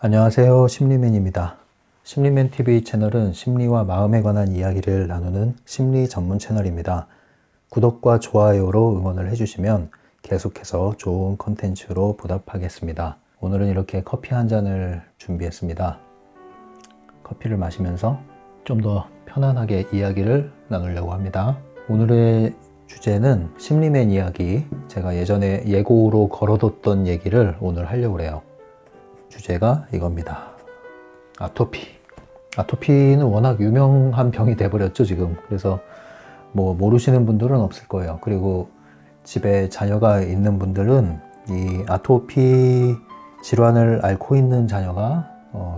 안녕하세요. 심리맨입니다. 심리맨TV 채널은 심리와 마음에 관한 이야기를 나누는 심리 전문 채널입니다. 구독과 좋아요로 응원을 해주시면 계속해서 좋은 컨텐츠로 보답하겠습니다. 오늘은 이렇게 커피 한 잔을 준비했습니다. 커피를 마시면서 좀 더 편안하게 이야기를 나누려고 합니다. 오늘의 주제는 심리맨 이야기, 제가 예전에 예고로 걸어뒀던 얘기를 오늘 하려고 해요. 주제가 이겁니다. 아토피. 아토피는 워낙 유명한 병이 돼버렸죠, 지금. 그래서 뭐 모르시는 분들은 없을 거예요. 그리고 집에 자녀가 있는 분들은 이 아토피 질환을 앓고 있는 자녀가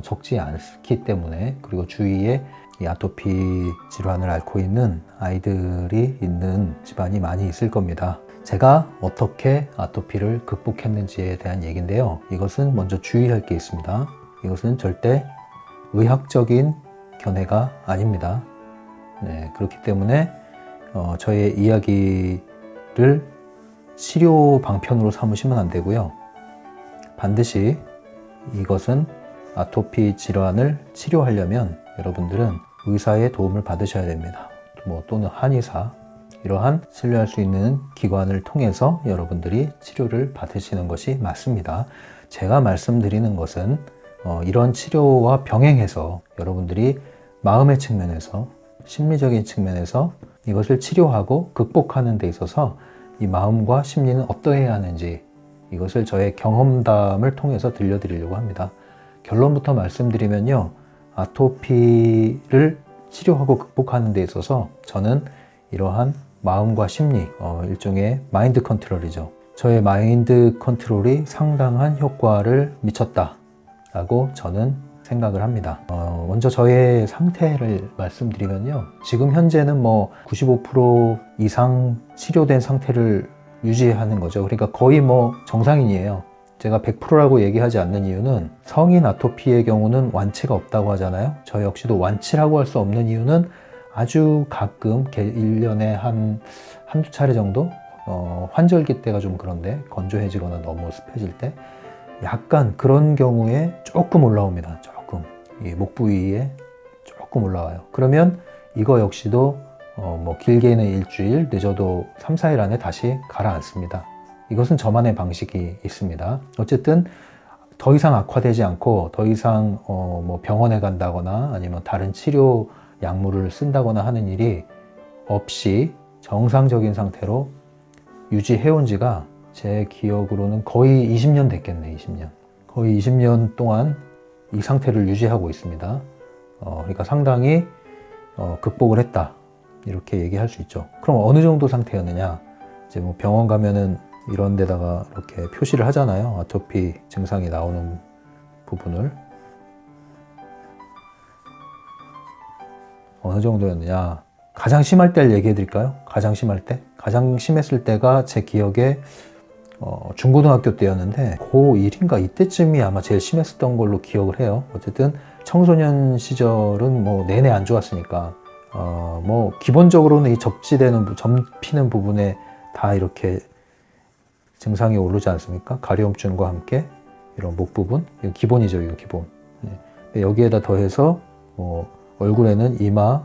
적지 않기 때문에, 그리고 주위에 이 아토피 질환을 앓고 있는 아이들이 있는 집안이 많이 있을 겁니다. 제가 어떻게 아토피를 극복했는지에 대한 얘기인데요. 이것은 먼저 주의할 게 있습니다. 이것은 절대 의학적인 견해가 아닙니다. 네, 그렇기 때문에 저의 이야기를 치료 방편으로 삼으시면 안 되고요. 반드시 이것은 아토피 질환을 치료하려면 여러분들은 의사의 도움을 받으셔야 됩니다. 또는 한의사, 이러한 신뢰할 수 있는 기관을 통해서 여러분들이 치료를 받으시는 것이 맞습니다. 제가 말씀드리는 것은 이런 치료와 병행해서 여러분들이 마음의 측면에서, 심리적인 측면에서 이것을 치료하고 극복하는 데 있어서 이 마음과 심리는 어떠해야 하는지, 이것을 저의 경험담을 통해서 들려드리려고 합니다. 결론부터 말씀드리면요, 아토피를 치료하고 극복하는 데 있어서 저는 이러한 마음과 심리, 일종의 마인드 컨트롤이죠. 저의 마인드 컨트롤이 상당한 효과를 미쳤다라고 저는 생각을 합니다. 먼저 저의 상태를 말씀드리면요. 지금 현재는 95% 이상 치료된 상태를 유지하는 거죠. 그러니까 거의 정상인이에요. 제가 100%라고 얘기하지 않는 이유는, 성인 아토피의 경우는 완치가 없다고 하잖아요. 저 역시도 완치라고 할 수 없는 이유는 아주 가끔 1년에 한두 차례 정도 환절기 때가 좀 그런데, 건조해지거나 너무 습해질 때 약간 그런 경우에 조금 올라옵니다. 조금 이 목 부위에 조금 올라와요. 그러면 이거 역시도 길게는 일주일, 늦어도 3, 4일 안에 다시 가라앉습니다. 이것은 저만의 방식이 있습니다. 어쨌든 더 이상 악화되지 않고 더 이상 병원에 간다거나 아니면 다른 치료 약물을 쓴다거나 하는 일이 없이 정상적인 상태로 유지해온 지가 제 기억으로는 거의 20년 됐겠네. 20년. 거의 20년 동안 이 상태를 유지하고 있습니다. 그러니까 상당히 극복을 했다, 이렇게 얘기할 수 있죠. 그럼 어느 정도 상태였느냐? 이제 병원 가면은 이런 데다가 이렇게 표시를 하잖아요. 아토피 증상이 나오는 부분을. 어느 정도였느냐? 가장 심할 때를 얘기해 드릴까요? 가장 심할 때? 가장 심했을 때가 제 기억에 중고등학교 때였는데 고1인가 이때쯤이 아마 제일 심했었던 걸로 기억을 해요. 어쨌든 청소년 시절은 내내 안 좋았으니까 기본적으로는 이 접히는 부분에 다 이렇게 증상이 오르지 않습니까? 가려움증과 함께 이런 목 부분, 이거 기본이죠. 이거 기본. 네. 여기에다 더해서 얼굴에는 이마,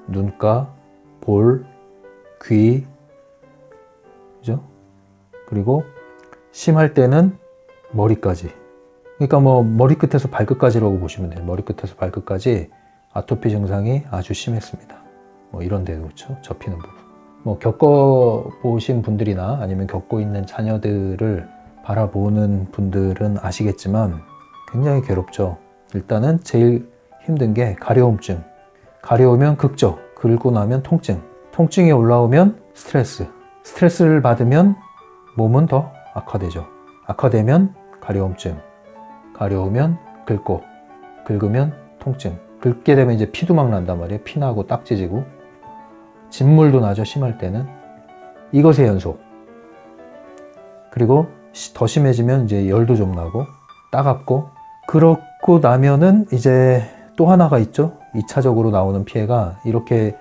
눈가, 볼, 귀, 그죠? 그리고 심할 때는 머리까지. 그러니까 머리끝에서 발끝까지라고 보시면 돼요. 머리끝에서 발끝까지 아토피 증상이 아주 심했습니다. 이런 데도 그렇죠. 접히는 부분. 겪어보신 분들이나 아니면 겪고 있는 자녀들을 바라보는 분들은 아시겠지만 굉장히 괴롭죠. 일단은 제일 힘든 게 가려움증. 가려우면 극적, 긁고 나면 통증. 통증이 올라오면 스트레스. 스트레스를 받으면 몸은 더 악화되죠. 악화되면 가려움증. 가려우면 긁고, 긁으면 통증. 긁게 되면 이제 피도 막 난단 말이에요. 피 나고 딱 찢어지고. 진물도 나죠, 심할 때는. 이것의 연속. 그리고 더 심해지면 이제 열도 좀 나고 따갑고, 그렇고 나면은 이제 또 하나가 있죠. 2차적으로 나오는 피해가, 이렇게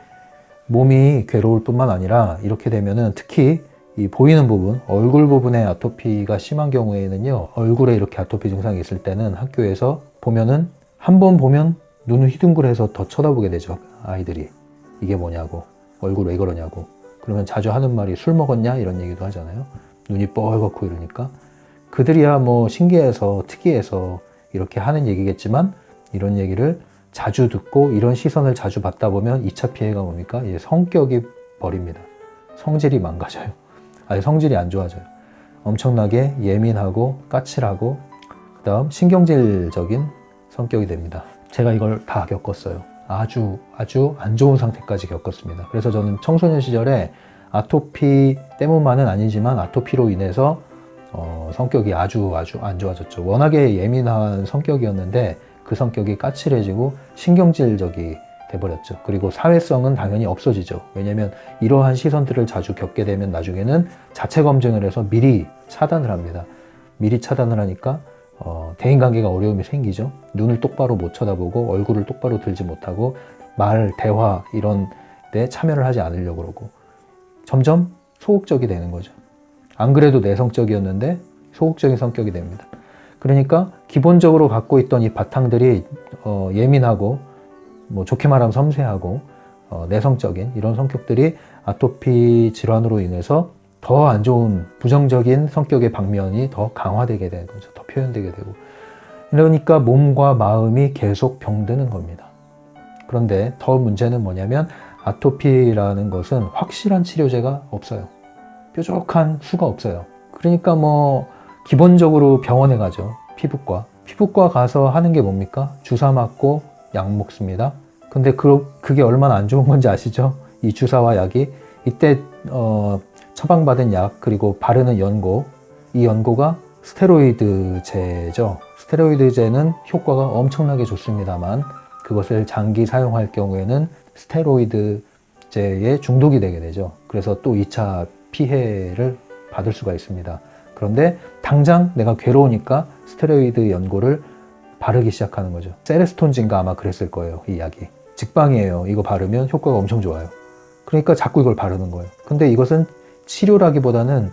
몸이 괴로울 뿐만 아니라 이렇게 되면은 특히 이 보이는 부분, 얼굴 부분에 아토피가 심한 경우에는요, 얼굴에 이렇게 아토피 증상이 있을 때는 학교에서 보면은 한 번 보면 눈을 휘둥그레서 더 쳐다보게 되죠. 아이들이 이게 뭐냐고, 얼굴 왜 그러냐고. 그러면 자주 하는 말이 술 먹었냐 이런 얘기도 하잖아요. 눈이 뻘겋고 이러니까 그들이야 뭐 신기해서 특이해서 이렇게 하는 얘기겠지만, 이런 얘기를 자주 듣고 이런 시선을 자주 받다 보면 2차 피해가 뭡니까? 이제 성격이 버립니다. 성질이 망가져요. 아니, 성질이 안 좋아져요. 엄청나게 예민하고 까칠하고 그 다음 신경질적인 성격이 됩니다. 제가 이걸 다 겪었어요. 아주 안 좋은 상태까지 겪었습니다. 그래서 저는 청소년 시절에 아토피 때문만은 아니지만 아토피로 인해서 성격이 아주 안 좋아졌죠. 워낙에 예민한 성격이었는데 그 성격이 까칠해지고 신경질적이 돼버렸죠. 그리고 사회성은 당연히 없어지죠. 왜냐하면 이러한 시선들을 자주 겪게 되면 나중에는 자체 검증을 해서 미리 차단을 합니다. 미리 차단을 하니까 대인관계가 어려움이 생기죠. 눈을 똑바로 못 쳐다보고 얼굴을 똑바로 들지 못하고 말, 대화 이런 데 참여를 하지 않으려고 그러고 점점 소극적이 되는 거죠. 안 그래도 내성적이었는데 소극적인 성격이 됩니다. 그러니까 기본적으로 갖고 있던 이 바탕들이 예민하고 뭐 좋게 말하면 섬세하고 내성적인 이런 성격들이 아토피 질환으로 인해서 더 안 좋은 부정적인 성격의 방면이 더 강화되게 되는 거죠. 더 표현되게 되고. 그러니까 몸과 마음이 계속 병드는 겁니다. 그런데 더 문제는 뭐냐면 아토피라는 것은 확실한 치료제가 없어요. 뾰족한 수가 없어요. 그러니까 뭐 기본적으로 병원에 가죠. 피부과 가서 하는 게 뭡니까? 주사 맞고 약 먹습니다. 근데 그게 얼마나 안 좋은 건지 아시죠? 이 주사와 약이 이때 처방받은 약 그리고 바르는 연고, 이 연고가 스테로이드제죠. 스테로이드제는 효과가 엄청나게 좋습니다만 그것을 장기 사용할 경우에는 스테로이드제에 중독이 되게 되죠. 그래서 또 2차 피해를 받을 수가 있습니다. 그런데 당장 내가 괴로우니까 스테로이드 연고를 바르기 시작하는 거죠. 세레스톤진가 아마 그랬을 거예요. 이 약이 직방이에요. 이거 바르면 효과가 엄청 좋아요. 그러니까 자꾸 이걸 바르는 거예요. 근데 이것은 치료라기보다는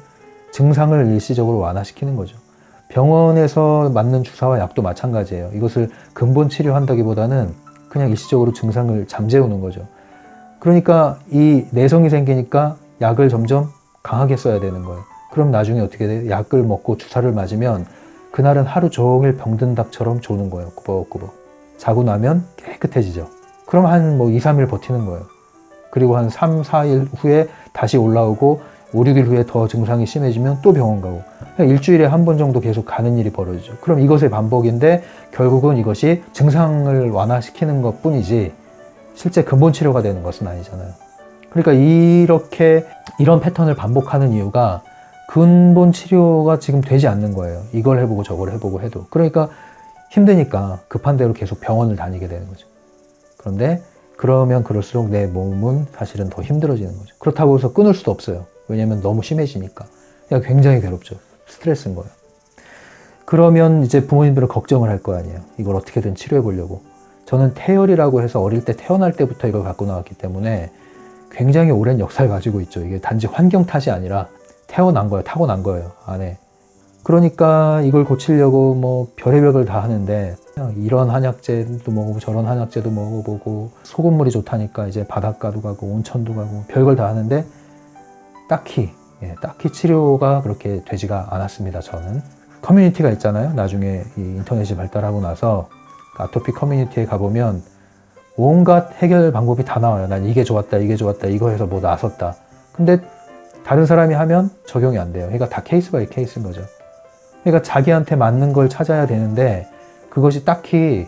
증상을 일시적으로 완화시키는 거죠. 병원에서 맞는 주사와 약도 마찬가지예요. 이것을 근본 치료한다기보다는 그냥 일시적으로 증상을 잠재우는 거죠. 그러니까 이 내성이 생기니까 약을 점점 강하게 써야 되는 거예요. 그럼 나중에 어떻게 돼요? 약을 먹고 주사를 맞으면 그날은 하루 종일 병든 닭처럼 조는 거예요. 꾸벅꾸벅. 자고 나면 깨끗해지죠. 그럼 한 2, 3일 버티는 거예요. 그리고 한 3, 4일 후에 다시 올라오고 5, 6일 후에 더 증상이 심해지면 또 병원 가고 일주일에 한 번 정도 계속 가는 일이 벌어지죠. 그럼 이것의 반복인데 결국은 이것이 증상을 완화시키는 것 뿐이지 실제 근본 치료가 되는 것은 아니잖아요. 그러니까 이런 패턴을 반복하는 이유가 근본 치료가 지금 되지 않는 거예요. 이걸 해보고 저걸 해보고 해도. 그러니까 힘드니까 급한 대로 계속 병원을 다니게 되는 거죠. 그런데 그러면 그럴수록 내 몸은 사실은 더 힘들어지는 거죠. 그렇다고 해서 끊을 수도 없어요. 왜냐면 너무 심해지니까. 그러니까 굉장히 괴롭죠. 스트레스인 거예요. 그러면 이제 부모님들은 걱정을 할 거 아니에요. 이걸 어떻게든 치료해 보려고. 저는 태열이라고 해서 어릴 때 태어날 때부터 이걸 갖고 나왔기 때문에 굉장히 오랜 역사를 가지고 있죠. 이게 단지 환경 탓이 아니라 태어난 거예요. 타고난 거예요. 안에. 그러니까 이걸 고치려고 뭐 별의별 걸 다 하는데 그냥 이런 한약재도 먹어보고 저런 한약재도 먹어보고 소금물이 좋다니까 이제 바닷가도 가고 온천도 가고 별걸 다 하는데 딱히 치료가 그렇게 되지가 않았습니다. 저는. 커뮤니티가 있잖아요. 나중에 이 인터넷이 발달하고 나서 아토피 커뮤니티에 가보면 온갖 해결 방법이 다 나와요. 난 이게 좋았다, 이거 해서 뭐 나섰다. 근데 다른 사람이 하면 적용이 안 돼요. 그러니까 다 케이스 바이 케이스인 거죠. 그러니까 자기한테 맞는 걸 찾아야 되는데 그것이 딱히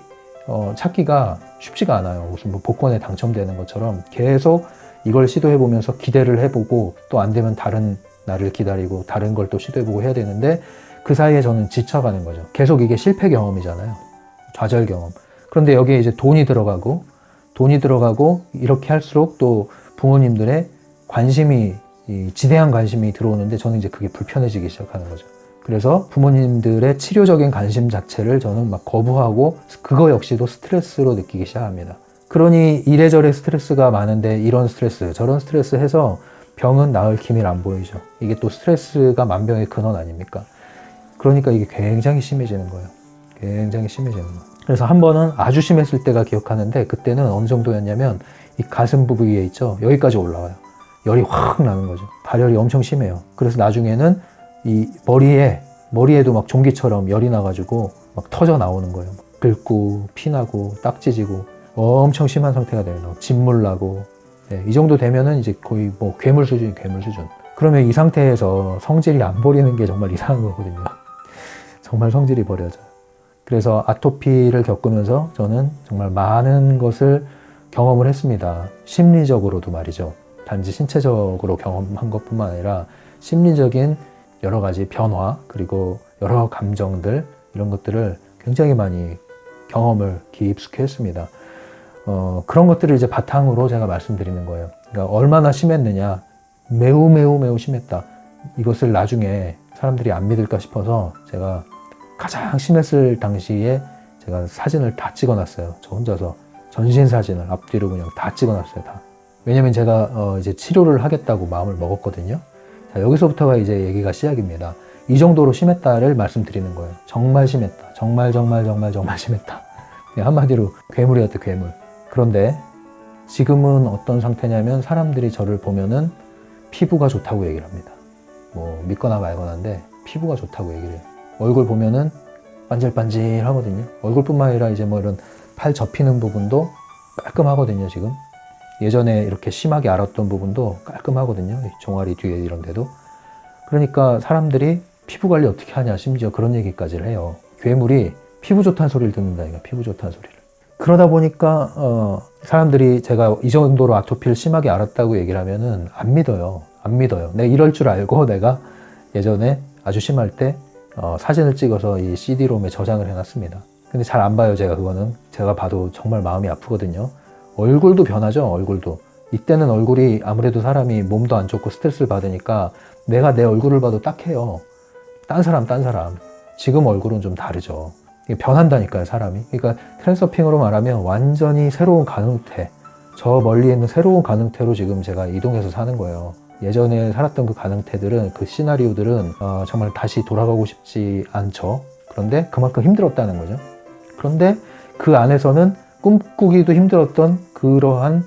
찾기가 쉽지가 않아요. 무슨 뭐 복권에 당첨되는 것처럼 계속 이걸 시도해보면서 기대를 해보고 또 안 되면 다른 날을 기다리고 다른 걸 또 시도해보고 해야 되는데 그 사이에 저는 지쳐가는 거죠. 계속 이게 실패 경험이잖아요. 좌절 경험. 그런데 여기에 이제 돈이 들어가고 이렇게 할수록 또 부모님들의 지대한 관심이 들어오는데 저는 이제 그게 불편해지기 시작하는 거죠. 그래서 부모님들의 치료적인 관심 자체를 저는 막 거부하고 그거 역시도 스트레스로 느끼기 시작합니다. 그러니 이래저래 스트레스가 많은데 이런 스트레스 저런 스트레스 해서 병은 나을 기미를 안 보이죠. 이게 또 스트레스가 만병의 근원 아닙니까? 그러니까 이게 굉장히 심해지는 거예요. 굉장히 심해지는 거예요. 그래서 한 번은 아주 심했을 때가 기억하는데, 그때는 어느 정도였냐면 이 가슴 부위에 있죠, 여기까지 올라와요. 열이 확 나는 거죠. 발열이 엄청 심해요. 그래서 나중에는 이 머리에도 막 종기처럼 열이 나가지고 막 터져 나오는 거예요. 긁고 피나고 딱지지고 엄청 심한 상태가 돼요. 진물 나고. 네, 이 정도 되면은 이제 거의 뭐 괴물 수준. 그러면 이 상태에서 성질이 안 버리는 게 정말 이상한 거거든요. 정말 성질이 버려져요. 그래서 아토피를 겪으면서 저는 정말 많은 것을 경험을 했습니다. 심리적으로도 말이죠. 단지 신체적으로 경험한 것뿐만 아니라 심리적인 여러 가지 변화, 그리고 여러 감정들, 이런 것들을 굉장히 많이 경험을 깊숙이 했습니다. 그런 것들을 이제 바탕으로 제가 말씀드리는 거예요. 그러니까 얼마나 심했느냐, 매우 심했다. 이것을 나중에 사람들이 안 믿을까 싶어서 제가 가장 심했을 당시에 제가 사진을 다 찍어놨어요. 저 혼자서 전신 사진을 앞뒤로 그냥 다 찍어놨어요. 다. 왜냐면 제가 이제 치료를 하겠다고 마음을 먹었거든요. 자, 여기서부터가 이제 얘기가 시작입니다. 이 정도로 심했다를 말씀드리는 거예요. 정말 심했다. 정말 심했다. 한마디로 괴물이었다, 괴물. 그런데 지금은 어떤 상태냐면 사람들이 저를 보면은 피부가 좋다고 얘기를 합니다. 뭐 믿거나 말거나인데 피부가 좋다고 얘기를 해요. 얼굴 보면은 반질반질 하거든요. 얼굴뿐만 아니라 이제 뭐 이런 팔 접히는 부분도 깔끔하거든요, 지금. 예전에 이렇게 심하게 앓았던 부분도 깔끔하거든요. 종아리 뒤에 이런 데도. 그러니까 사람들이 피부 관리 어떻게 하냐, 심지어 그런 얘기까지 해요. 괴물이 피부 좋다는 소리를 듣는다니까, 피부 좋다는 소리를. 그러다 보니까 사람들이 제가 이 정도로 아토피를 심하게 앓았다고 얘기를 하면은 안 믿어요. 내가 이럴 줄 알고 내가 예전에 아주 심할 때 사진을 찍어서 이 CD롬에 저장을 해놨습니다. 근데 잘 안 봐요, 제가. 그거는 제가 봐도 정말 마음이 아프거든요. 얼굴도 변하죠, 얼굴도. 이때는 얼굴이 아무래도 사람이 몸도 안 좋고 스트레스를 받으니까 내가 내 얼굴을 봐도 딱해요. 딴 사람. 지금 얼굴은 좀 다르죠. 이게 변한다니까요, 사람이. 그러니까 트랜서핑으로 말하면 완전히 새로운 가능태, 저 멀리에 있는 새로운 가능태로 지금 제가 이동해서 사는 거예요. 예전에 살았던 그 가능태들은, 그 시나리오들은 정말 다시 돌아가고 싶지 않죠. 그런데 그만큼 힘들었다는 거죠. 그런데 그 안에서는 꿈꾸기도 힘들었던 그러한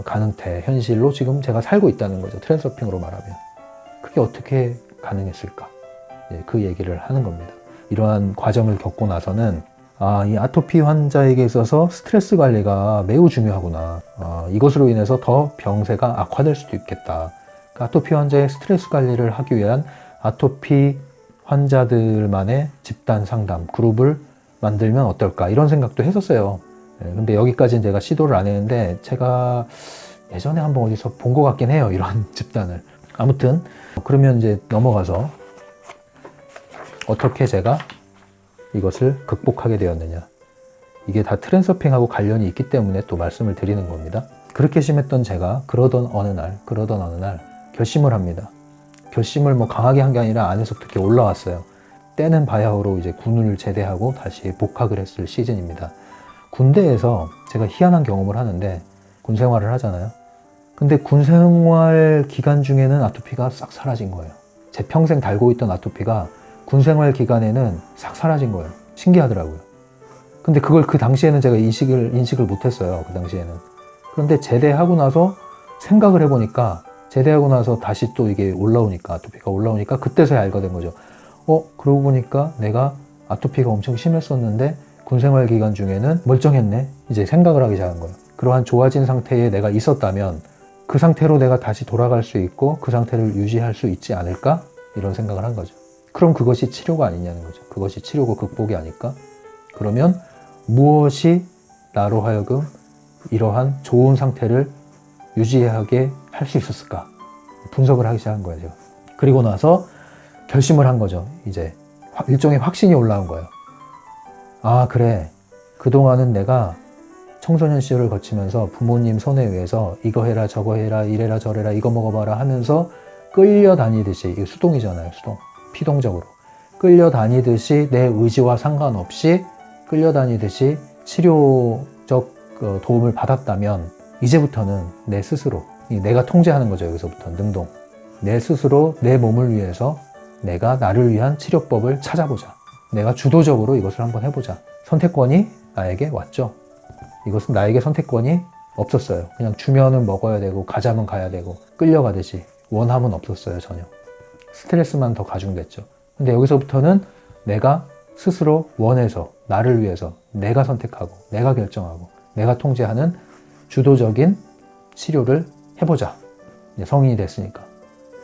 가능태, 현실로 지금 제가 살고 있다는 거죠. 트랜서핑으로 말하면. 그게 어떻게 가능했을까? 그 얘기를 하는 겁니다. 이러한 과정을 겪고 나서는 이 아토피 환자에게 있어서 스트레스 관리가 매우 중요하구나. 이것으로 인해서 더 병세가 악화될 수도 있겠다. 아토피 환자의 스트레스 관리를 하기 위한 아토피 환자들만의 집단 상담 그룹을 만들면 어떨까, 이런 생각도 했었어요. 근데 여기까지는 제가 시도를 안 했는데, 제가 예전에 한번 어디서 본 것 같긴 해요, 이런 집단을. 아무튼 그러면 이제 넘어가서 어떻게 제가 이것을 극복하게 되었느냐, 이게 다 트랜서핑하고 관련이 있기 때문에 또 말씀을 드리는 겁니다. 그렇게 심했던 제가 그러던 어느 날 결심을 합니다. 결심을 뭐 강하게 한 게 아니라 안에서부터 이렇게 올라왔어요. 때는 바야흐로 이제 군을 제대하고 다시 복학을 했을 시즌입니다. 군대에서 제가 희한한 경험을 하는데, 군 생활을 하잖아요. 근데 군 생활 기간 중에는 아토피가 싹 사라진 거예요. 제 평생 달고 있던 아토피가 군 생활 기간에는 싹 사라진 거예요. 신기하더라고요. 근데 그걸 그 당시에는 제가 인식을 못했어요. 그 당시에는. 그런데 제대하고 나서 생각을 해보니까, 제대하고 나서 다시 또 이게 아토피가 올라오니까 그때서야 알게 된 거죠. 그러고 보니까 내가 아토피가 엄청 심했었는데 군 생활 기간 중에는 멀쩡했네. 이제 생각을 하기 시작한 거예요. 그러한 좋아진 상태에 내가 있었다면 그 상태로 내가 다시 돌아갈 수 있고 그 상태를 유지할 수 있지 않을까? 이런 생각을 한 거죠. 그럼 그것이 치료가 아니냐는 거죠. 그것이 치료고 극복이 아닐까? 그러면 무엇이 나로 하여금 이러한 좋은 상태를 유지하게 할 수 있었을까? 분석을 하기 시작한 거예요. 그리고 나서 결심을 한 거죠. 이제 일종의 확신이 올라온 거예요. 그래. 그동안은 내가 청소년 시절을 거치면서 부모님 손에 의해서 이거 해라 저거 해라 이래라 저래라 이거 먹어봐라 하면서 끌려다니듯이, 이게 수동이잖아요, 수동. 피동적으로 끌려다니듯이 내 의지와 상관없이 끌려다니듯이 치료적 도움을 받았다면, 이제부터는 내 스스로, 내가 통제하는 거죠. 여기서부터 능동. 내 스스로 내 몸을 위해서 내가 나를 위한 치료법을 찾아보자. 내가 주도적으로 이것을 한번 해보자. 선택권이 나에게 왔죠. 이것은 나에게 선택권이 없었어요. 그냥 주면은 먹어야 되고 가자면 가야 되고 끌려가듯이 원함은 없었어요. 전혀. 스트레스만 더 가중됐죠. 근데 여기서부터는 내가 스스로 원해서 나를 위해서 내가 선택하고 내가 결정하고 내가 통제하는 주도적인 치료를 해보자. 이제 성인이 됐으니까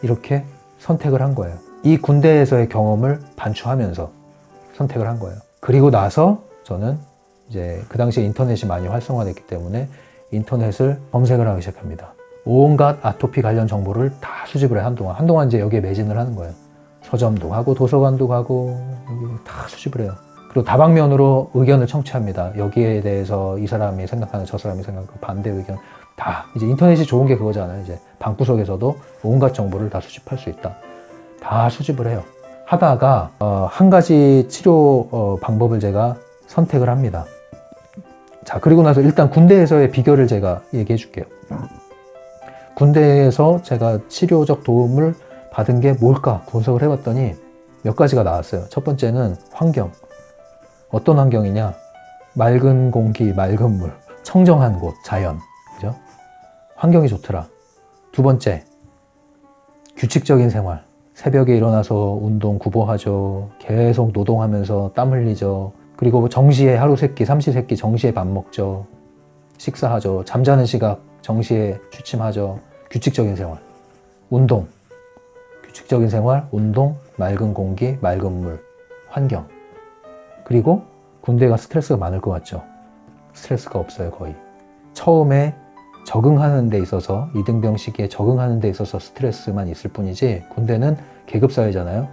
이렇게 선택을 한 거예요. 이 군대에서의 경험을 반추하면서 선택을 한 거예요. 그리고 나서 저는 이제 그 당시에 인터넷이 많이 활성화됐기 때문에 인터넷을 검색을 하기 시작합니다. 온갖 아토피 관련 정보를 다 수집을 해요. 한동안 이제 여기에 매진을 하는 거예요. 서점도 가고 도서관도 가고 다 수집을 해요. 그리고 다방면으로 의견을 청취합니다. 여기에 대해서 이 사람이 생각하는 저 사람이 생각하는 반대 의견 다. 이제 인터넷이 좋은 게 그거잖아요. 이제 방구석에서도 온갖 정보를 다 수집할 수 있다. 다 수집을 해요. 하다가 한 가지 치료 방법을 제가 선택을 합니다. 자, 그리고 나서 일단 군대에서의 비결을 제가 얘기해 줄게요. 군대에서 제가 치료적 도움을 받은 게 뭘까 분석을 해봤더니 몇 가지가 나왔어요. 첫 번째는 환경. 어떤 환경이냐? 맑은 공기, 맑은 물, 청정한 곳, 자연. 그죠? 환경이 좋더라. 두 번째, 규칙적인 생활. 새벽에 일어나서 운동 구보하죠. 계속 노동하면서 땀 흘리죠. 그리고 정시에 하루 세끼, 삼시세끼 정시에 밥 먹죠. 식사하죠. 잠자는 시각 정시에 취침하죠. 규칙적인 생활. 운동. 규칙적인 생활, 운동, 맑은 공기, 맑은 물, 환경. 그리고 군대가 스트레스가 많을 것 같죠. 스트레스가 없어요, 거의. 처음에 적응하는 데 있어서, 이등병 시기에 적응하는 데 있어서 스트레스만 있을 뿐이지 군대는 계급사회잖아요.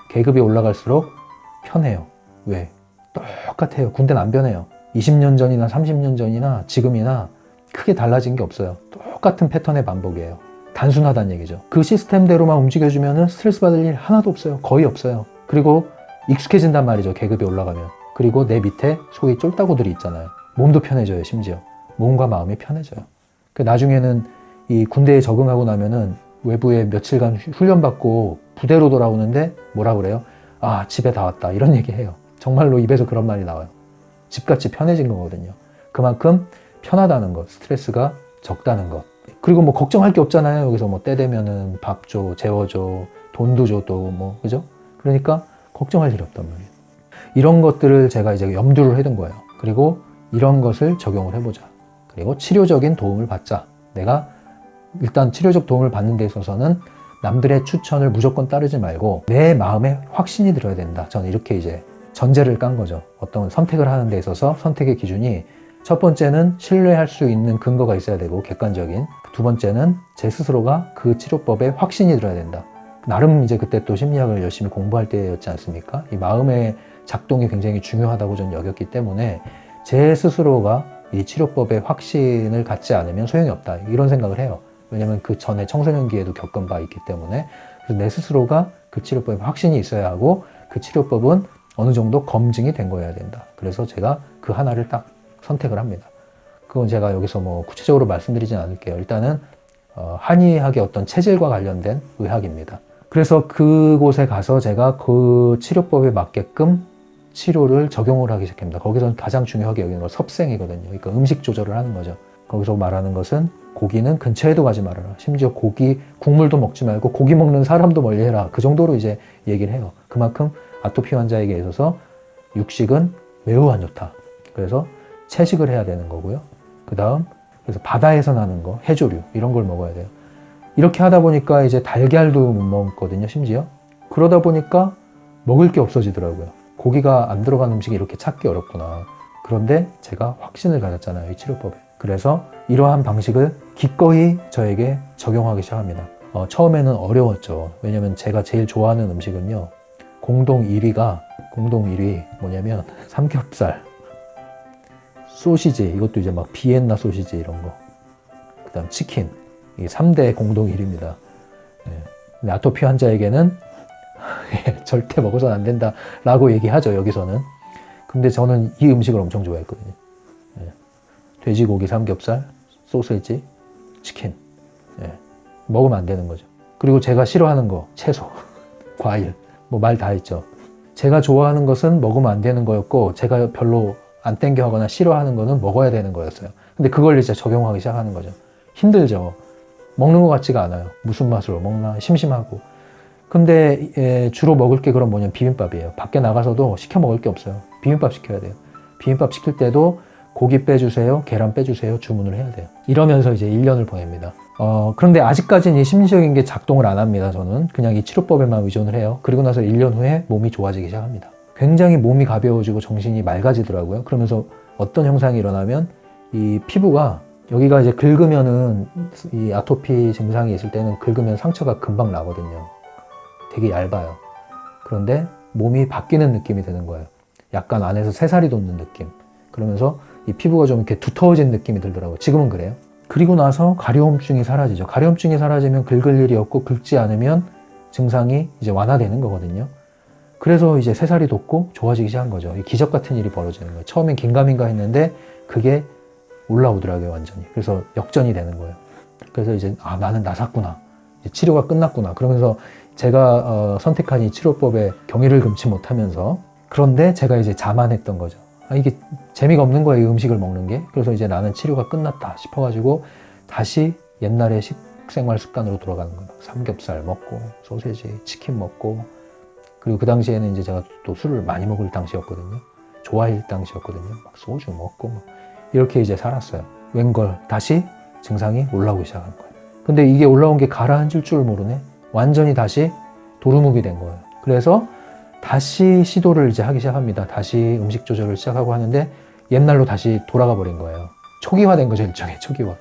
계급이 올라갈수록 편해요. 왜? 똑같아요. 군대는 안 변해요. 20년 전이나 30년 전이나 지금이나 크게 달라진 게 없어요. 똑같은 패턴의 반복이에요. 단순하다는 얘기죠. 그 시스템대로만 움직여주면 스트레스 받을 일 하나도 없어요. 거의 없어요. 그리고 익숙해진단 말이죠. 계급이 올라가면. 그리고 내 밑에 소위 쫄따구들이 있잖아요. 몸도 편해져요. 심지어. 몸과 마음이 편해져요. 나중에는 이 군대에 적응하고 나면은 외부에 며칠간 훈련받고 부대로 돌아오는데 뭐라 그래요? 아, 집에 다 왔다. 이런 얘기 해요. 정말로 입에서 그런 말이 나와요. 집같이 편해진 거거든요. 그만큼 편하다는 것, 스트레스가 적다는 것. 그리고 뭐 걱정할 게 없잖아요. 여기서 뭐 때 되면은 밥 줘, 재워줘, 돈도 줘 또 뭐, 그죠? 그러니까 걱정할 일이 없단 말이에요. 이런 것들을 제가 이제 염두를 해둔 거예요. 그리고 이런 것을 적용을 해보자. 그리고 치료적인 도움을 받자. 내가 일단 치료적 도움을 받는 데 있어서는 남들의 추천을 무조건 따르지 말고 내 마음에 확신이 들어야 된다. 저는 이렇게 이제 전제를 깐 거죠. 어떤 선택을 하는 데 있어서 선택의 기준이 첫 번째는 신뢰할 수 있는 근거가 있어야 되고 객관적인. 두 번째는 제 스스로가 그 치료법에 확신이 들어야 된다. 나름 이제 그때 또 심리학을 열심히 공부할 때였지 않습니까? 이 마음의 작동이 굉장히 중요하다고 저는 여겼기 때문에 제 스스로가 이 치료법에 확신을 갖지 않으면 소용이 없다. 이런 생각을 해요. 왜냐면 그 전에 청소년기에도 겪은 바 있기 때문에. 그래서 내 스스로가 그 치료법에 확신이 있어야 하고 그 치료법은 어느 정도 검증이 된 거여야 된다. 그래서 제가 그 하나를 딱 선택을 합니다. 그건 제가 여기서 뭐 구체적으로 말씀드리진 않을게요. 일단은 한의학의 어떤 체질과 관련된 의학입니다. 그래서 그곳에 가서 제가 그 치료법에 맞게끔 치료를 적용을 하기 시작합니다. 거기서 가장 중요하게 여기는 건 섭생이거든요. 그러니까 음식 조절을 하는 거죠. 거기서 말하는 것은 고기는 근처에도 가지 말아라. 심지어 고기 국물도 먹지 말고 고기 먹는 사람도 멀리해라. 그 정도로 이제 얘기를 해요. 그만큼 아토피 환자에게 있어서 육식은 매우 안 좋다. 그래서 채식을 해야 되는 거고요. 그 다음 그래서 바다에서 나는 거, 해조류 이런 걸 먹어야 돼요. 이렇게 하다 보니까 이제 달걀도 못 먹거든요. 심지어 그러다 보니까 먹을 게 없어지더라고요. 고기가 안 들어간 음식이 이렇게 찾기 어렵구나. 그런데 제가 확신을 가졌잖아요. 이 치료법에. 그래서 이러한 방식을 기꺼이 저에게 적용하기 시작합니다. 처음에는 어려웠죠. 왜냐면 제가 제일 좋아하는 음식은요. 공동 1위 뭐냐면 삼겹살, 소시지, 이것도 이제 막 비엔나 소시지 이런 거. 그 다음 치킨. 이 3대 공동 1위입니다. 근데 아토피 환자에게는 절대 먹어서는 안 된다라고 얘기하죠, 여기서는. 근데 저는 이 음식을 엄청 좋아했거든요. 돼지고기, 삼겹살, 소세지, 치킨. 먹으면 안 되는 거죠. 그리고 제가 싫어하는 거, 채소, 과일, 뭐 말 다 했죠. 제가 좋아하는 것은 먹으면 안 되는 거였고 제가 별로 안 땡겨 하거나 싫어하는 거는 먹어야 되는 거였어요. 근데 그걸 이제 적용하기 시작하는 거죠. 힘들죠. 먹는 것 같지가 않아요. 무슨 맛으로 먹나 심심하고. 근데 주로 먹을 게 그럼 뭐냐면 비빔밥이에요. 밖에 나가서도 시켜 먹을 게 없어요. 비빔밥 시켜야 돼요. 비빔밥 시킬 때도 고기 빼주세요, 계란 빼주세요 주문을 해야 돼요. 이러면서 이제 1년을 보냅니다. 그런데 아직까지는 이 심리적인 게 작동을 안 합니다. 저는 그냥 이 치료법에만 의존을 해요. 그리고 나서 1년 후에 몸이 좋아지기 시작합니다. 굉장히 몸이 가벼워지고 정신이 맑아지더라고요. 그러면서 어떤 현상이 일어나면 이 피부가 여기가 이제 긁으면은 이 아토피 증상이 있을 때는 긁으면 상처가 금방 나거든요. 되게 얇아요. 그런데 몸이 바뀌는 느낌이 드는 거예요. 약간 안에서 새살이 돋는 느낌. 그러면서 이 피부가 좀 이렇게 두터워진 느낌이 들더라고요. 지금은 그래요. 그리고 나서 가려움증이 사라지죠. 가려움증이 사라지면 긁을 일이 없고 긁지 않으면 증상이 이제 완화되는 거거든요. 그래서 이제 새살이 돋고 좋아지기 시작한 거죠. 기적 같은 일이 벌어지는 거예요. 처음엔 긴가민가 했는데 그게 올라오더라고요, 완전히. 그래서 역전이 되는 거예요. 그래서 이제 나는 나샀구나. 이제 치료가 끝났구나. 그러면서 제가 선택한 이 치료법에 경의를 금치 못하면서 그런데 제가 이제 자만했던 거죠. 이게 재미가 없는 거예요, 이 음식을 먹는 게. 그래서 이제 나는 치료가 끝났다 싶어가지고 다시 옛날의 식생활 습관으로 돌아가는 거예요. 삼겹살 먹고 소세지, 치킨 먹고 그리고 그 당시에는 이제 제가 또 술을 많이 먹을 당시였거든요. 좋아할 당시였거든요. 막 소주 먹고 막 이렇게 이제 살았어요. 웬걸 다시 증상이 올라오기 시작한 거예요. 근데 이게 올라온 게 가라앉을 줄 모르네. 완전히 다시 도루묵이 된 거예요. 그래서 다시 시도를 이제 하기 시작합니다. 다시 음식 조절을 시작하고 하는데 옛날로 다시 돌아가 버린 거예요. 초기화된 거죠, 일종의 초기화.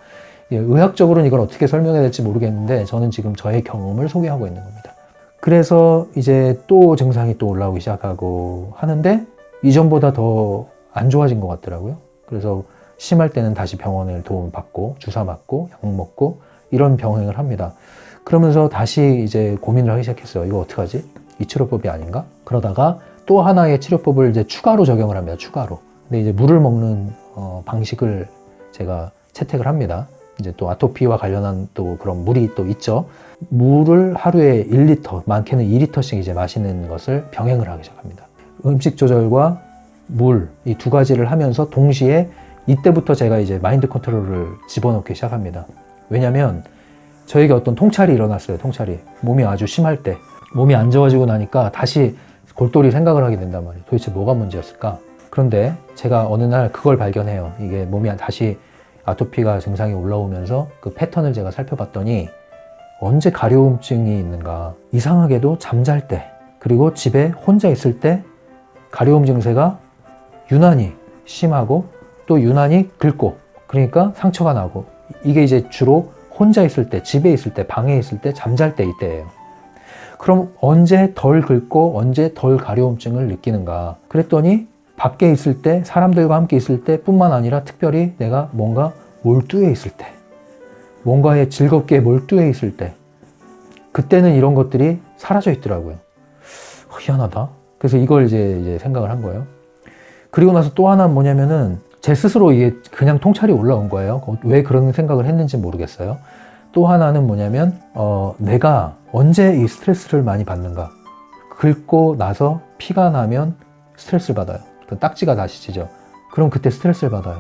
의학적으로는 이걸 어떻게 설명해야 될지 모르겠는데 저는 지금 저의 경험을 소개하고 있는 겁니다. 그래서 이제 또 증상이 또 올라오기 시작하고 하는데 이전보다 더 안 좋아진 것 같더라고요. 그래서 심할 때는 다시 병원을 도움 받고 주사 맞고 약 먹고 이런 병행을 합니다. 그러면서 다시 이제 고민을 하기 시작했어요. 이거 어떡하지? 이 치료법이 아닌가? 그러다가 또 하나의 치료법을 이제 추가로 적용을 합니다. 추가로. 근데 이제 물을 먹는 방식을 제가 채택을 합니다. 이제 또 아토피와 관련한 또 그런 물이 또 있죠. 물을 하루에 1리터, 많게는 2리터씩 이제 마시는 것을 병행을 하기 시작합니다. 음식 조절과 물, 이 두 가지를 하면서 동시에 이때부터 제가 이제 마인드 컨트롤을 집어넣기 시작합니다. 왜냐면 저에게 어떤 통찰이 일어났어요. 통찰이. 몸이 아주 심할 때. 몸이 안 좋아지고 나니까 다시 골똘히 생각을 하게 된단 말이에요. 도대체 뭐가 문제였을까? 그런데 제가 어느 날 그걸 발견해요. 이게 몸이 다시 아토피가 증상이 올라오면서 그 패턴을 제가 살펴봤더니 언제 가려움증이 있는가? 이상하게도 잠잘 때 그리고 집에 혼자 있을 때 가려움 증세가 유난히 심하고 또 유난히 긁고 그러니까 상처가 나고 이게 이제 주로 혼자 있을 때, 집에 있을 때, 방에 있을 때, 잠잘 때 이때예요. 그럼 언제 덜 긁고 언제 덜 가려움증을 느끼는가? 그랬더니 밖에 있을 때, 사람들과 함께 있을 때 뿐만 아니라 특별히 내가 뭔가 몰두해 있을 때, 뭔가에 즐겁게 몰두해 있을 때 그때는 이런 것들이 사라져 있더라고요. 희한하다. 그래서 이걸 이제 생각을 한 거예요. 그리고 나서 또 하나는 뭐냐면은 제 스스로 이게 그냥 통찰이 올라온 거예요. 왜 그런 생각을 했는지 모르겠어요. 또 하나는 뭐냐면 내가 언제 이 스트레스를 많이 받는가. 긁고 나서 피가 나면 스트레스를 받아요. 딱지가 다시 찌죠. 그럼 그때 스트레스를 받아요.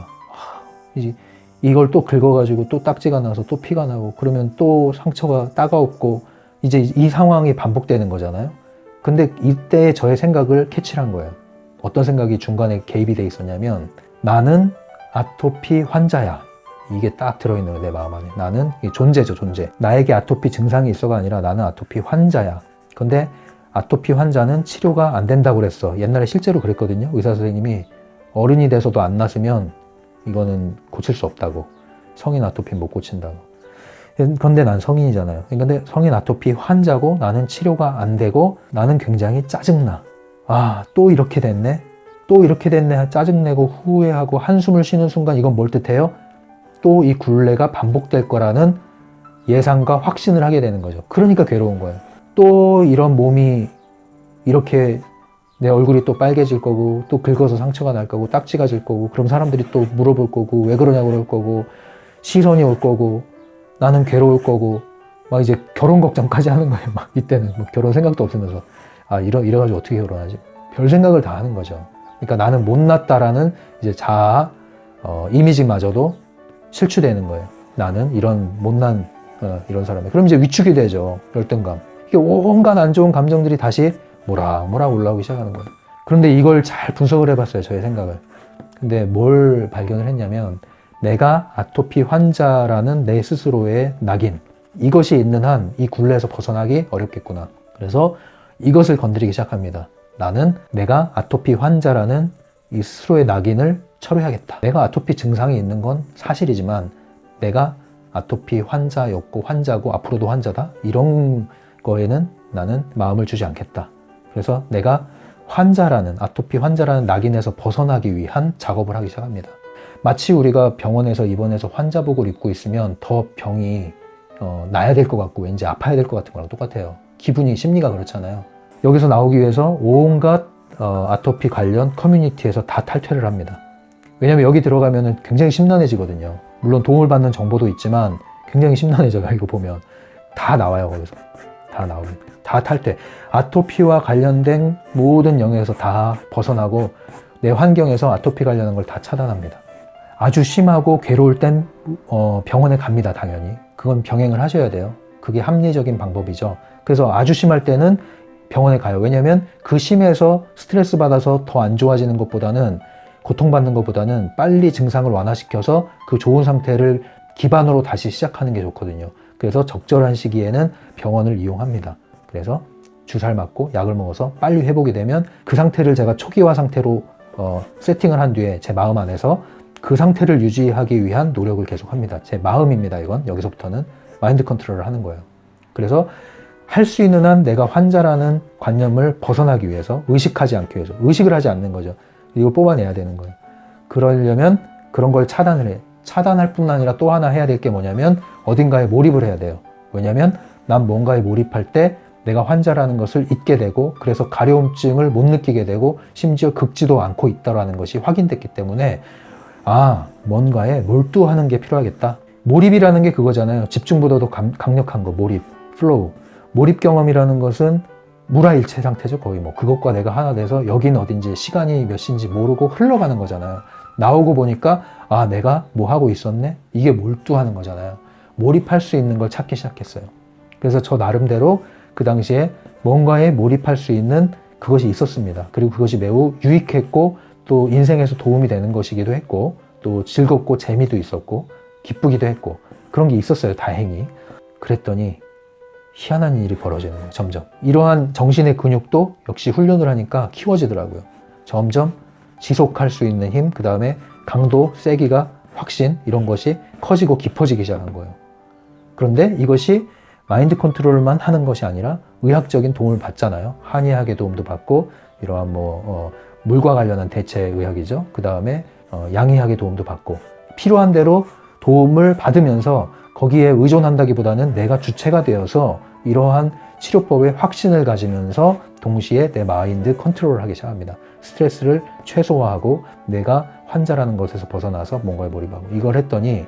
이걸 또 긁어가지고 또 딱지가 나서 또 피가 나고 그러면 또 상처가 따가웠고 이제 이 상황이 반복되는 거잖아요. 근데 이때 저의 생각을 캐치를 한 거예요. 어떤 생각이 중간에 개입이 돼 있었냐면 나는 아토피 환자야. 이게 딱 들어있는 거예요, 내 마음 안에. 나는 존재죠, 존재. 나에게 아토피 증상이 있어가 아니라 나는 아토피 환자야. 근데 아토피 환자는 치료가 안 된다고 그랬어. 옛날에 실제로 그랬거든요. 의사 선생님이 어른이 돼서도 안 났으면 이거는 고칠 수 없다고. 성인 아토피 못 고친다고. 그런데 난 성인이잖아요. 근데 성인 아토피 환자고 나는 치료가 안 되고 나는 굉장히 짜증나. 또 이렇게 됐네. 또 이렇게 됐네. 짜증내고 후회하고 한숨을 쉬는 순간 이건 뭘 뜻해요? 또 이 굴레가 반복될 거라는 예상과 확신을 하게 되는 거죠. 그러니까 괴로운 거예요. 또 이런 몸이 이렇게 내 얼굴이 또 빨개질 거고 또 긁어서 상처가 날 거고 딱지가 질 거고 그럼 사람들이 또 물어볼 거고 왜 그러냐고 그럴 거고 시선이 올 거고 나는 괴로울 거고 막 이제 결혼 걱정까지 하는 거예요. 막 이때는 뭐 결혼 생각도 없으면서 이래가지고 어떻게 결혼하지? 별 생각을 다 하는 거죠. 그러니까 나는 못났다라는 이제 자아 이미지마저도 실추되는 거예요. 나는 이런 못난 이런 사람이. 그럼 이제 위축이 되죠. 열등감. 이게 온갖 안 좋은 감정들이 다시 모락모락 올라오기 시작하는 거예요. 그런데 이걸 잘 분석을 해봤어요. 저의 생각을. 근데 뭘 발견을 했냐면 내가 아토피 환자라는 내 스스로의 낙인, 이것이 있는 한 이 굴레에서 벗어나기 어렵겠구나. 그래서 이것을 건드리기 시작합니다. 나는 내가 아토피 환자라는 이 스스로의 낙인을 철회하겠다. 내가 아토피 증상이 있는 건 사실이지만 내가 아토피 환자였고 환자고 앞으로도 환자다. 이런 거에는 나는 마음을 주지 않겠다. 그래서 내가 환자라는 아토피 환자라는 낙인에서 벗어나기 위한 작업을 하기 시작합니다. 마치 우리가 병원에서 입원해서 환자복을 입고 있으면 더 병이 나야 될 것 같고 왠지 아파야 될 것 같은 거랑 똑같아요. 기분이 심리가 그렇잖아요. 여기서 나오기 위해서 온갖 아토피 관련 커뮤니티에서 다 탈퇴를 합니다. 왜냐면 여기 들어가면 굉장히 심란해지거든요. 물론 도움을 받는 정보도 있지만 굉장히 심란해져요. 이거 보면 다 나와요. 거기서 다 나옵니다. 다 탈퇴. 아토피와 관련된 모든 영역에서 다 벗어나고 내 환경에서 아토피 관련한 걸 다 차단합니다. 아주 심하고 괴로울 땐 병원에 갑니다. 당연히. 그건 병행을 하셔야 돼요. 그게 합리적인 방법이죠. 그래서 아주 심할 때는 병원에 가요. 왜냐하면 그 심해서 스트레스 받아서 더 안 좋아지는 것보다는, 고통받는 것보다는 빨리 증상을 완화시켜서 그 좋은 상태를 기반으로 다시 시작하는 게 좋거든요. 그래서 적절한 시기에는 병원을 이용합니다. 그래서 주사를 맞고 약을 먹어서 빨리 회복이 되면 그 상태를 제가 초기화 상태로 세팅을 한 뒤에 제 마음 안에서 그 상태를 유지하기 위한 노력을 계속합니다. 제 마음입니다. 이건 여기서부터는 마인드 컨트롤을 하는 거예요. 그래서 할 수 있는 한 내가 환자라는 관념을 벗어나기 위해서, 의식하지 않기 위해서, 의식을 하지 않는 거죠. 이걸 뽑아내야 되는 거예요. 그러려면 그런 걸 차단을 해. 차단할 뿐 아니라 또 하나 해야 될 게 뭐냐면 어딘가에 몰입을 해야 돼요. 왜냐면 난 뭔가에 몰입할 때 내가 환자라는 것을 잊게 되고, 그래서 가려움증을 못 느끼게 되고 심지어 긁지도 않고 있다는 것이 확인됐기 때문에 뭔가에 몰두하는 게 필요하겠다. 몰입이라는 게 그거잖아요. 집중보다도 강력한 거, 몰입, 플로우. 몰입 경험이라는 것은 무라일체 상태죠. 거의 그것과 내가 하나 돼서 여긴 어딘지 시간이 몇 시인지 모르고 흘러가는 거잖아요. 나오고 보니까 내가 뭐 하고 있었네? 이게 몰두하는 거잖아요. 몰입할 수 있는 걸 찾기 시작했어요. 그래서 저 나름대로 그 당시에 뭔가에 몰입할 수 있는 그것이 있었습니다. 그리고 그것이 매우 유익했고 또 인생에서 도움이 되는 것이기도 했고 또 즐겁고 재미도 있었고 기쁘기도 했고 그런 게 있었어요. 다행히. 그랬더니 희한한 일이 벌어지는 거예요. 점점. 이러한 정신의 근육도 역시 훈련을 하니까 키워지더라고요. 점점 지속할 수 있는 힘, 그 다음에 강도, 세기가, 확신 이런 것이 커지고 깊어지기 시작한 거예요. 그런데 이것이 마인드 컨트롤만 하는 것이 아니라 의학적인 도움을 받잖아요. 한의학의 도움도 받고 이러한 물과 관련한 대체의학이죠. 그 다음에 양의학의 도움도 받고 필요한 대로 도움을 받으면서 거기에 의존한다기보다는 내가 주체가 되어서 이러한 치료법에 확신을 가지면서 동시에 내 마인드 컨트롤을 하기 시작합니다. 스트레스를 최소화하고 내가 환자라는 것에서 벗어나서 뭔가에 몰입하고 이걸 했더니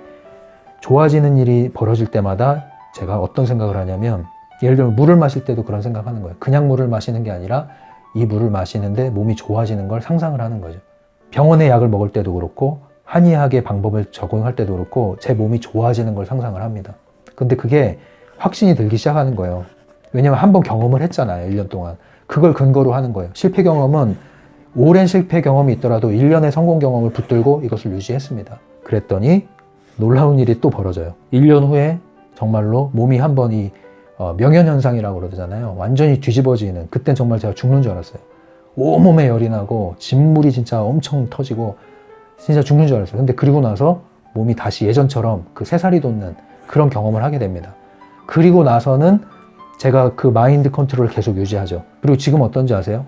좋아지는 일이 벌어질 때마다 제가 어떤 생각을 하냐면 예를 들면 물을 마실 때도 그런 생각하는 거예요. 그냥 물을 마시는 게 아니라 이 물을 마시는데 몸이 좋아지는 걸 상상을 하는 거죠. 병원의 약을 먹을 때도 그렇고 한의학의 방법을 적용할 때도 그렇고 제 몸이 좋아지는 걸 상상을 합니다. 근데 그게 확신이 들기 시작하는 거예요. 왜냐면 한번 경험을 했잖아요. 1년 동안. 그걸 근거로 하는 거예요. 실패 경험은 오랜 실패 경험이 있더라도 1년의 성공 경험을 붙들고 이것을 유지했습니다. 그랬더니 놀라운 일이 또 벌어져요. 1년 후에 정말로 몸이 한번 이 명현현상이라고 그러잖아요. 완전히 뒤집어지는, 그땐 정말 제가 죽는 줄 알았어요. 온몸에 열이 나고 진물이 진짜 엄청 터지고 진짜 죽는 줄 알았어요. 근데 그리고 나서 몸이 다시 예전처럼 그 새살이 돋는 그런 경험을 하게 됩니다. 그리고 나서는 제가 그 마인드 컨트롤을 계속 유지하죠. 그리고 지금 어떤지 아세요?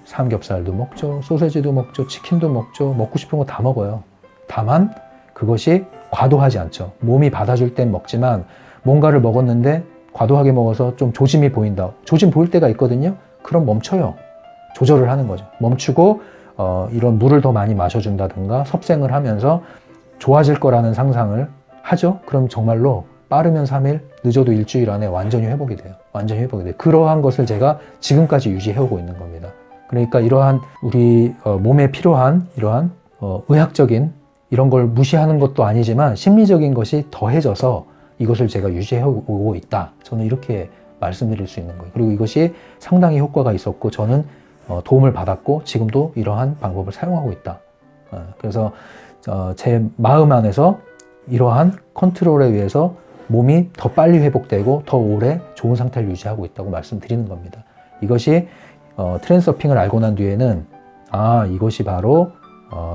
삼겹살도 먹죠, 소세지도 먹죠, 치킨도 먹죠, 먹고 싶은 거 다 먹어요. 다만 그것이 과도하지 않죠. 몸이 받아줄 땐 먹지만 뭔가를 먹었는데 과도하게 먹어서 좀 조짐이 보인다. 조짐 보일 때가 있거든요. 그럼 멈춰요. 조절을 하는 거죠. 멈추고 이런 물을 더 많이 마셔준다든가 섭생을 하면서 좋아질 거라는 상상을 하죠. 그럼 정말로 빠르면 3일, 늦어도 일주일 안에 완전히 회복이 돼요. 완전히 회복이 돼요. 그러한 것을 제가 지금까지 유지해오고 있는 겁니다. 그러니까 이러한 우리 몸에 필요한 이러한 의학적인 이런 걸 무시하는 것도 아니지만 심리적인 것이 더해져서 이것을 제가 유지해 오고 있다. 저는 이렇게 말씀드릴 수 있는 거예요. 그리고 이것이 상당히 효과가 있었고 저는 도움을 받았고 지금도 이러한 방법을 사용하고 있다. 그래서 제 마음 안에서 이러한 컨트롤에 의해서 몸이 더 빨리 회복되고 더 오래 좋은 상태를 유지하고 있다고 말씀드리는 겁니다. 이것이 트랜서핑을 알고 난 뒤에는 이것이 바로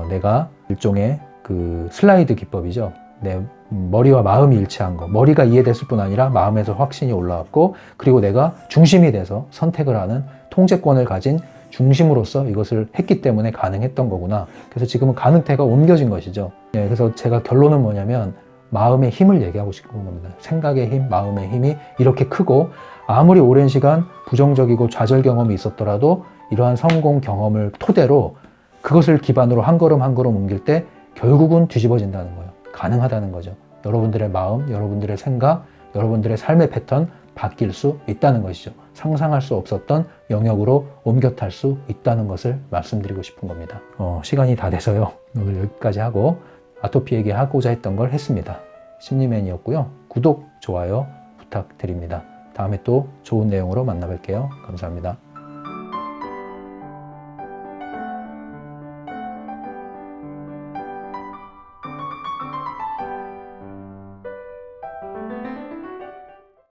내가 일종의 그 슬라이드 기법이죠. 내 머리와 마음이 일치한 거. 머리가 이해됐을 뿐 아니라 마음에서 확신이 올라왔고 그리고 내가 중심이 돼서 선택을 하는 통제권을 가진 중심으로서 이것을 했기 때문에 가능했던 거구나. 그래서 지금은 가능태가 옮겨진 것이죠. 그래서 제가 결론은 뭐냐면 마음의 힘을 얘기하고 싶은 겁니다. 생각의 힘, 마음의 힘이 이렇게 크고 아무리 오랜 시간 부정적이고 좌절 경험이 있었더라도 이러한 성공 경험을 토대로 그것을 기반으로 한 걸음 한 걸음 옮길 때 결국은 뒤집어진다는 거예요. 가능하다는 거죠. 여러분들의 마음, 여러분들의 생각, 여러분들의 삶의 패턴 바뀔 수 있다는 것이죠. 상상할 수 없었던 영역으로 옮겨 탈 수 있다는 것을 말씀드리고 싶은 겁니다. 시간이 다 돼서요. 오늘 여기까지 하고 아토피 얘기하고자 했던 걸 했습니다. 심리맨이었고요. 구독, 좋아요 부탁드립니다. 다음에 또 좋은 내용으로 만나 뵐게요. 감사합니다.